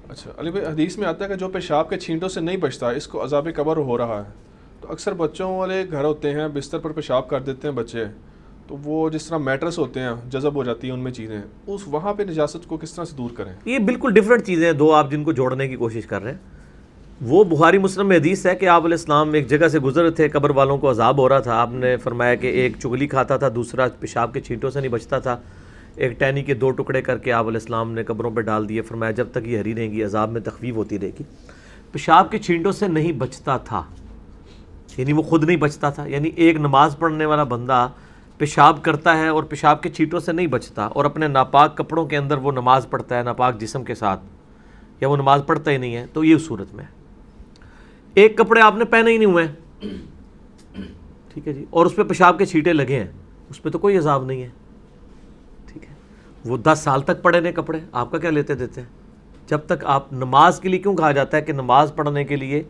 اچھا علی بھائی، حدیث میں آتا ہے کہ جو پیشاب کے چھینٹوں سے نہیں بچتا اس کو عذاب قبر ہو رہا ہے. تو اکثر بچوں والے گھر ہوتے ہیں، بستر پر پیشاب کر دیتے ہیں بچے، تو وہ جس طرح میٹرس ہوتے ہیں جذب ہو جاتی ہیں ان میں چیزیں، اس وہاں پہ نجاست کو کس طرح سے دور کریں؟ یہ بالکل ڈفرینٹ چیزیں ہیں دو، آپ جن کو جوڑنے کی کوشش کر رہے ہیں. وہ بخاری مسلم میں حدیث ہے کہ آپ علیہ السلام ایک جگہ سے گزر تھے، قبر والوں کو عذاب ہو رہا تھا. آپ نے فرمایا کہ ایک چگلی کھاتا تھا، دوسرا پیشاب کے چھینٹوں سے نہیں بچتا تھا. ایک ٹہنی کے 2 ٹکڑے کر کے آپ علیہ السلام نے قبروں پہ ڈال دیے. فرمایا جب تک یہ ہری رہیں گی عذاب میں تخفیف ہوتی رہے گی. پیشاب کے چھینٹوں سے نہیں بچتا تھا یعنی وہ خود نہیں بچتا تھا. یعنی ایک نماز پڑھنے والا بندہ پیشاب کرتا ہے اور پیشاب کے چھینٹوں سے نہیں بچتا، اور اپنے ناپاک کپڑوں کے اندر وہ نماز پڑھتا ہے ناپاک جسم کے ساتھ، یا وہ نماز پڑھتا ہی نہیں ہے، تو یہ صورت میں ایک کپڑے آپ نے پہنے ہی نہیں ہوئے ہیں، ٹھیک ہے جی، اور اس پہ پیشاب کے چھینٹے لگے ہیں، اس پہ تو کوئی عذاب نہیں ہے. ٹھیک ہے، وہ 10 سال تک پڑے نے کپڑے، آپ کا کیا لیتے دیتے ہیں؟ جب تک آپ نماز کے لیے کیوں کہا جاتا ہے کہ نماز پڑھنے کے لیے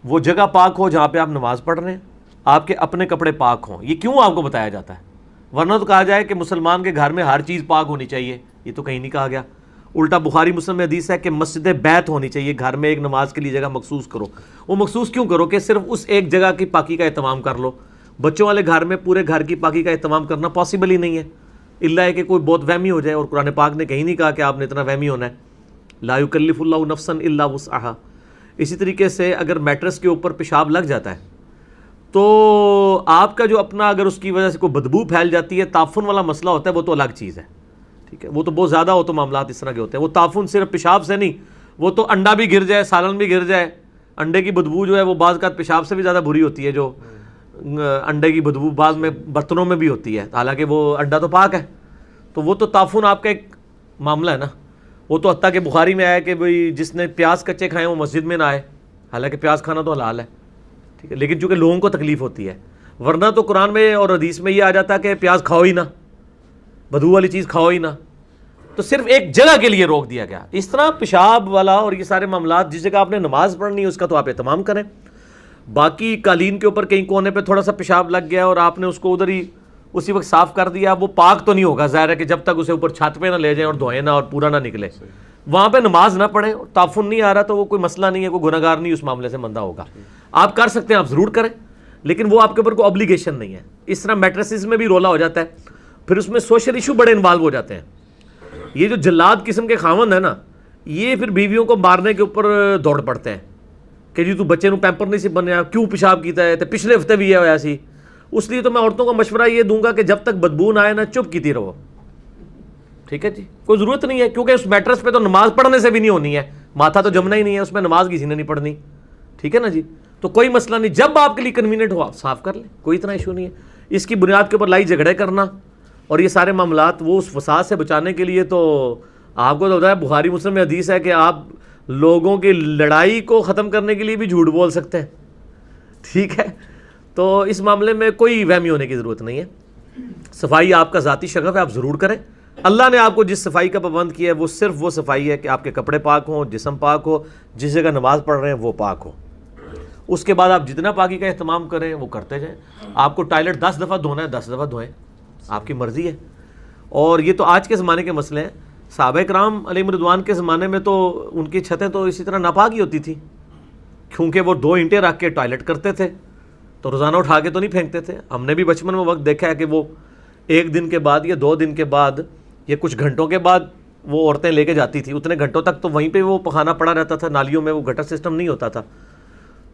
وہ جگہ پاک ہو جہاں پہ آپ نماز پڑھ رہے ہیں، آپ کے اپنے کپڑے پاک ہوں. یہ کیوں آپ کو بتایا جاتا ہے؟ ورنہ تو کہا جائے کہ مسلمان کے گھر میں ہر چیز پاک ہونی چاہیے، یہ تو کہیں نہیں کہا گیا. الٹا بخاری مسلم میں حدیث ہے کہ مسجد بیت ہونی چاہیے، گھر میں ایک نماز کے لیے جگہ مخصوص کرو. وہ مخصوص کیوں کرو؟ کہ صرف اس ایک جگہ کی پاکی کا اہتمام کر لو. بچوں والے گھر میں پورے گھر کی پاکی کا اہتمام کرنا پاسبل ہی نہیں ہے، الا ہے کہ کوئی بہت وہمی ہو جائے. اور قرآن پاک نے کہیں نہیں کہا کہ آپ نے اتنا وہمی ہونا ہے. لا یکلف اللہ نفسا الا وسعہا. اسی طریقے سے اگر میٹرس کے اوپر پیشاب لگ جاتا ہے تو آپ کا جو اپنا، اگر اس کی وجہ سے کوئی بدبو پھیل جاتی ہے، تعفن والا مسئلہ ہوتا ہے، وہ تو الگ چیز ہے. ٹھیک ہے، وہ تو بہت زیادہ ہو تو معاملات اس طرح کے ہوتے ہیں. وہ تعفن صرف پیشاب سے نہیں، وہ تو انڈا بھی گر جائے، سالن بھی گر جائے، انڈے کی بدبو جو ہے وہ بعض کا پیشاب سے بھی زیادہ بری ہوتی ہے. جو انڈے کی بدبو بعض میں برتنوں میں بھی ہوتی ہے، حالانکہ وہ انڈا تو پاک ہے. تو وہ تو تعفن آپ کا ایک معاملہ ہے نا. وہ تو حتیٰ کہ بخاری میں آیا کہ بھئی جس نے پیاز کچے کھائے وہ مسجد میں نہ آئے، حالانکہ پیاز کھانا تو حلال ہے. ٹھیک ہے، لیکن چونکہ لوگوں کو تکلیف ہوتی ہے. ورنہ تو قرآن میں اور حدیث میں یہ آ جاتا ہے کہ پیاز کھاؤ ہی نہ، بدبو والی چیز کھاؤ ہی نہ. تو صرف ایک جگہ کے لیے روک دیا گیا. اس طرح پیشاب والا اور یہ سارے معاملات، جس جگہ آپ نے نماز پڑھنی ہے اس کا تو آپ اہتمام کریں. باقی قالین کے اوپر کہیں کونے پہ تھوڑا سا پیشاب لگ گیا اور آپ نے اس کو ادھر ہی اسی وقت صاف کر دیا، وہ پاک تو نہیں ہوگا. ظاہر ہے کہ جب تک اسے اوپر چھت پہ نہ لے جائیں اور دھوئیں نہ اور پورا نہ نکلے، وہاں پہ نماز نہ پڑھیں. تعفن نہیں آ رہا تو وہ کوئی مسئلہ نہیں ہے، کوئی گناہ گار نہیں اس معاملے سے بندہ ہوگا. آپ کر سکتے ہیں، آپ ضرور کریں، لیکن وہ آپ کے اوپر کوئی obligation نہیں ہے. اس طرح میٹریسز میں بھی رولا ہو جاتا ہے، پھر اس میں سوشل ایشو بڑے انوالو ہو جاتے ہیں. یہ جو جلاد قسم کے خاوند ہیں نا، یہ پھر بیویوں کو مارنے کے اوپر دوڑ پڑتے ہیں کہ جی تو بچے نو پیمپر نہیں سی بنیا، کیوں پیشاب کیتا ہے، تو پچھلے ہفتے بھی یہ ہوا سی. اس لیے تو میں عورتوں کو مشورہ یہ دوں گا کہ جب تک بدبو نہ آئے نا، چپ کیتی رہو. ٹھیک ہے جی، کوئی ضرورت نہیں ہے، کیونکہ اس میٹرس پہ تو نماز پڑھنے سے بھی نہیں ہونی ہے، ماتھا تو جمنا ہی نہیں ہے، اس میں نماز کسی نے نہیں پڑھنی. ٹھیک ہے نا جی، تو کوئی مسئلہ نہیں. جب آپ کے لیے کنوینئنٹ ہو آپ صاف کر لیں، کوئی اتنا ایشو نہیں ہے. اس کی بنیاد کے اوپر لائی جھگڑے کرنا اور یہ سارے معاملات وہ اس فساد سے بچانے کے لیے، تو آپ کو تو ہوتا ہے بخاری مسلم میں حدیث ہے کہ آپ لوگوں کی لڑائی کو ختم کرنے کے لیے بھی جھوٹ بول سکتے ہیں. ٹھیک ہے، تو اس معاملے میں کوئی وہمی ہونے کی ضرورت نہیں ہے. صفائی آپ کا ذاتی شغف ہے، آپ ضرور کریں. اللہ نے آپ کو جس صفائی کا پابند کیا ہے وہ صرف وہ صفائی ہے کہ آپ کے کپڑے پاک ہوں، جسم پاک ہو، جس جگہ نماز پڑھ رہے ہیں وہ پاک ہو. اس کے بعد آپ جتنا پاکی کا اہتمام کریں وہ کرتے جائیں. آپ کو ٹائلٹ 10 دفعہ دھونا ہے 10 دفعہ دھوئیں، آپ کی مرضی ہے. اور یہ تو آج کے زمانے کے مسئلے ہیں. صحابہ کرام علیہم رضوان کے زمانے میں تو ان کی چھتیں تو اسی طرح ناپاک ہی ہوتی تھی، کیونکہ وہ 2 اینٹیں رکھ کے ٹوائلٹ کرتے تھے، تو روزانہ اٹھا کے تو نہیں پھینکتے تھے. ہم نے بھی بچپن میں وقت دیکھا ہے کہ وہ 1 دن کے بعد یا 2 دن کے بعد یا کچھ گھنٹوں کے بعد وہ عورتیں لے کے جاتی تھی. اتنے گھنٹوں تک تو وہیں پہ وہ پخانہ پڑا رہتا تھا، نالیوں میں وہ گٹر سسٹم نہیں ہوتا تھا.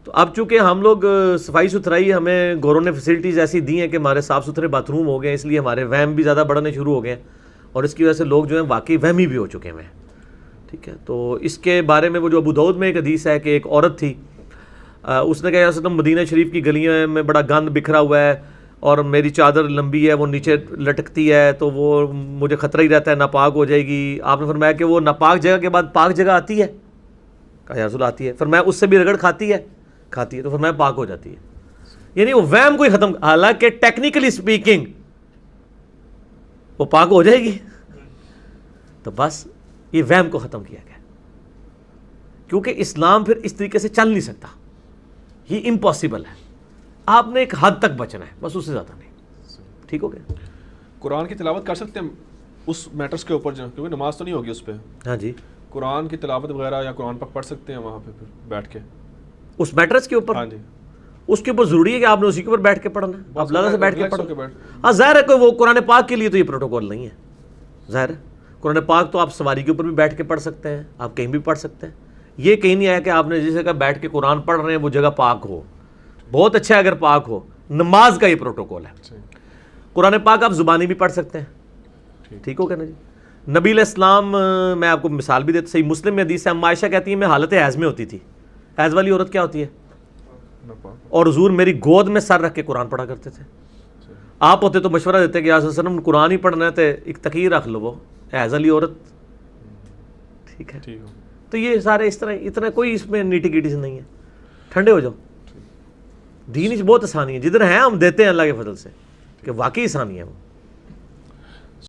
تو اب چونکہ ہم لوگ صفائی ستھرائی، ہمیں گوروں نے فیسلٹیز ایسی دی ہیں کہ ہمارے صاف ستھرے باتھ روم ہو گئے، اس لیے ہمارے وہم بھی زیادہ بڑھنے شروع ہو گئے ہیں، اور اس کی وجہ سے لوگ جو ہیں واقعی وہمی بھی ہو چکے ہیں. ٹھیک ہے، تو اس کے بارے میں وہ جو ابو داؤد میں ایک حدیث ہے کہ ایک عورت تھی، اس نے کہا یا رسول اللہ مدینہ شریف کی گلیوں میں بڑا گند بکھرا ہوا ہے اور میری چادر لمبی ہے، وہ نیچے لٹکتی ہے، تو وہ مجھے خطرہ ہی رہتا ہے ناپاک ہو جائے گی. آپ نے فرمایا کہ وہ ناپاک جگہ کے بعد پاک جگہ آتی ہے؟ کہا یا رسول اللہ آتی ہے. فرمایا اس سے بھی رگڑ کھاتی ہے؟ کھاتی ہے. تو فرمایا پاک ہو جاتی ہے. یعنی وہ وہم کوئی ختم، حالانکہ ٹیکنیکلی سپیکنگ وہ پاک ہو جائے گی. تو بس یہ وہم کو ختم کیا گیا، کیونکہ اسلام پھر اس طریقے سے چل نہیں سکتا، یہ امپاسبل ہے. آپ نے ایک حد تک بچنا ہے، بس اس سے زیادہ نہیں. ٹھیک ہو گیا. قرآن کی تلاوت کر سکتے ہیں اس میٹرس کے اوپر، کیونکہ نماز تو نہیں ہوگی اس پہ. ہاں جی، قرآن کی تلاوت وغیرہ یا قرآن پاک پڑھ سکتے ہیں وہاں پہ پھر بیٹھ کے؟ اس میٹرس کے اوپر؟ ہاں جی، اس کے اوپر ضروری ہے کہ آپ نے اسی کے اوپر بیٹھ کے پڑھنا ہے؟ آپ لگا سے بیٹھ کے ریلیکس ہو پڑھنا؟ بیٹھ۔ ہاں ظاہر ہے کہ وہ قرآن پاک کے لیے تو یہ پروٹوکول نہیں ہے، ظاہر ہے قرآن پاک تو آپ سواری کے اوپر بھی بیٹھ کے پڑھ سکتے ہیں، آپ کہیں بھی پڑھ سکتے ہیں، یہ کہیں نہیں آیا کہ آپ نے جس جگہ بیٹھ کے قرآن پڑھ رہے ہیں وہ جگہ پاک ہو، بہت اچھا ہے اگر پاک ہو، نماز کا یہ پروٹوکول ہے۔ قرآن پاک آپ زبانی بھی پڑھ سکتے ہیں، ٹھیک ہو گیا نا جی۔ نبی علیہ السلام، میں آپ کو مثال بھی دیتا، صحیح مسلم میں حدیث ہے، اما عائشہ کہتی ہیں میں حالت حیض میں ہوتی تھی۔ حیض والی عورت کیا ہوتی ہے؟ اور حضور میری گود میں سر رکھ کے قرآن پڑھا کرتے تھے۔ آپ ہوتے تو مشورہ دیتے کہ یا رسول اللہ علیہ وسلم قرآن ہی پڑھنا ہے تو ایک تقیر رکھ لو، وہ حیض والی عورت، ٹھیک ہے۔ تو یہ سارے اس طرح، اتنا کوئی اس میں نیٹی گیٹی سے نہیں ہے، ٹھنڈے ہو جاؤ۔ دین بہت آسانی ہے، جدھر ہیں ہم دیتے ہیں اللہ کے فضل سے، کہ واقعی آسانی ہے وہ۔